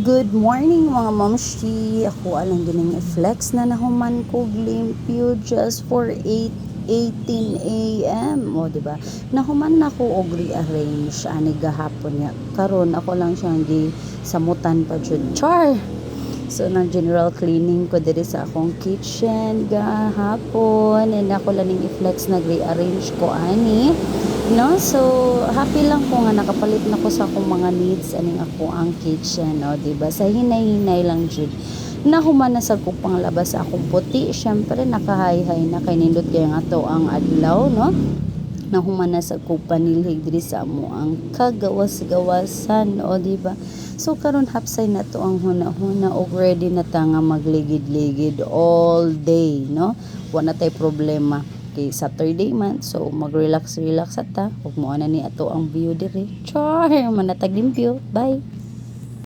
Good morning mga mamshi. Ako alang gining i-flex na nahuman ko limpyo just for 8:18 a.m. O diba? Nahuman na ko og rearrange ani gahapon niya. Karon ako lang siyang gi samutan pa jud. Char. So nang general cleaning ko diri sa akong kitchen gahapon and ako lang ning i-flex nag-rearrange ko ani. No, so happy lang ko nga nakapalit na ko sa akong mga needs aning ako ang kitchen, no, diba? Sa hinay-hinay lang jud. Nahuman na sa kong panglabas sa akong puti, syempre nakahay-hay na kay nindot kay nga to ang adlaw, no? Nahuman na sa kong panilhig diri sa amo ang kagawas-gawasan, o diba? So karon hapsay na to ang huna-huna og ready na ta nga magligid-ligid all day, no? Wala tay problema kay Saturday man, so mag-relax ata ug mo na ni ato ang view diri. Char, manatag limpyo. Bye.